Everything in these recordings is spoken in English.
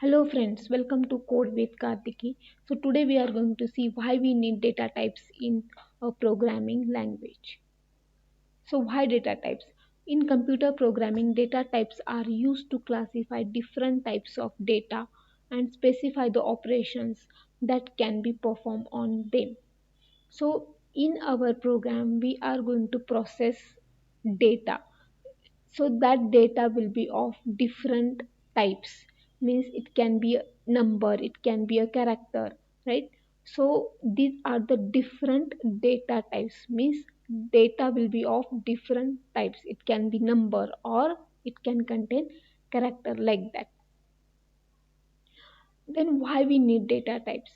Hello friends, welcome to Code with Kartiki. So today we are going to see why we need data types in a programming language. So why data types? In computer programming, data types are used to classify different types of data and specify the operations that can be performed on them. So in our program, we are going to process data, so that data will be of different types, means it can be a number, it can be a character, right? So these are the different data types, means data will be of different types, it can be number or it can contain character, like that. Then why we need data types?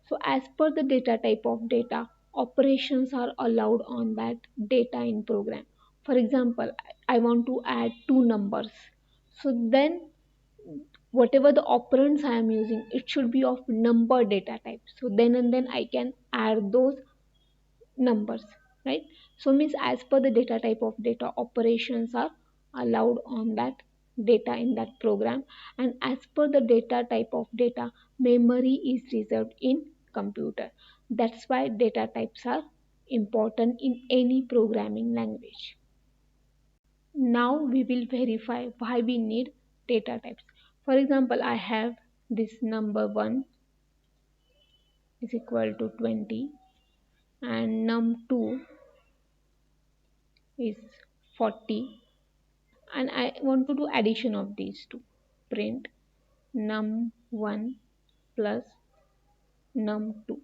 So as per the data type of data, operations are allowed on that data in program. For example, I want to add two numbers, so then whatever the operands I am using, it should be of number data type, so then and then I can add those numbers, right? So means as per the data type of data, operations are allowed on that data in that program, and as per the data type of data, memory is reserved in computer. That's why data types are important in any programming language. Now we will verify why we need data types. For example, I have this number 1 is equal to 20 and num2 is 40, and I want to do addition of these two. Print num1 plus num2.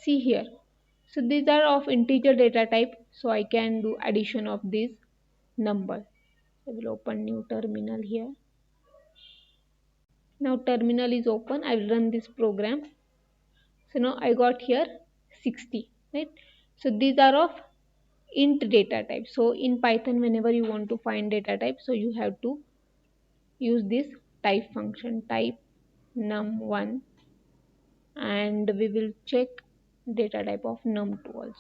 See here. So these are of integer data type, so I can do addition of these numbers. I will open new terminal here. Now terminal is open. I will run this program. So now I got here 60, right? So these are of int data type. So in Python, whenever you want to find data type, so you have to use this type function, type num1, and we will check data type of num2 also.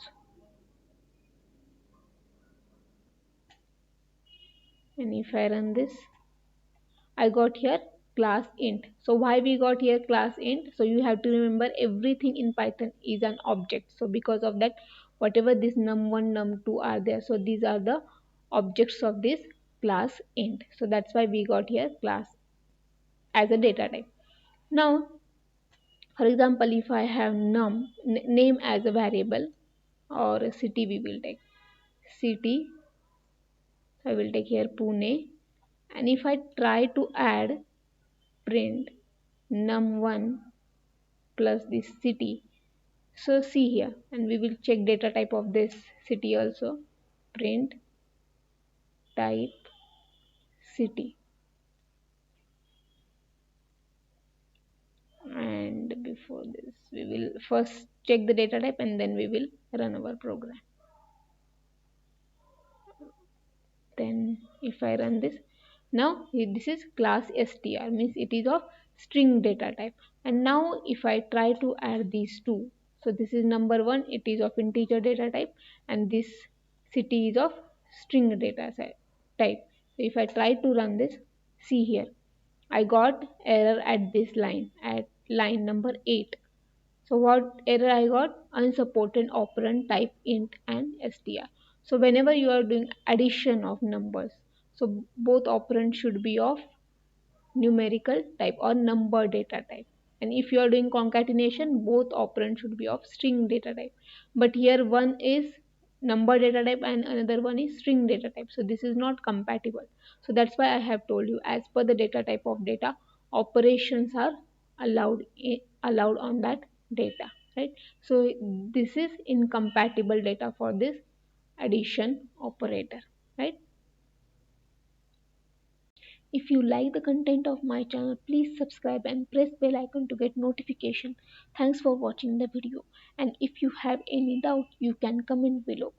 And if I run this, I got here class int. So why we got here class int? So you have to remember everything in Python is an object. So because of that, whatever this num1, num2 are there, so these are the objects of this class int. So that's why we got here class as a data type. Now, for example, if I have name as a variable, or a city, we will take city. I will take here Pune, and if I try to add print num1 plus this city, so see here, and we will check data type of this city also, print type city. And before this, we will first check the data type and then we will run our program. Then if I run this, now this is class str, means it is of string data type. And now if I try to add these two, so this is number 1, it is of integer data type, and this city is of string data type. So if I try to run this, see here, I got error at this line, at line number 8. So what error I got? Unsupported operand type int and str. So whenever you are doing addition of numbers, so both operands should be of numerical type or number data type. And if you are doing concatenation, both operands should be of string data type. But here one is number data type and another one is string data type. So this is not compatible. So that's why I have told you, as per the data type of data, operations are allowed on that data, right? So this is incompatible data for this addition operator, right? If you like the content of my channel, please subscribe and press bell icon to get notification. Thanks for watching the video, and if you have any doubt, you can comment below.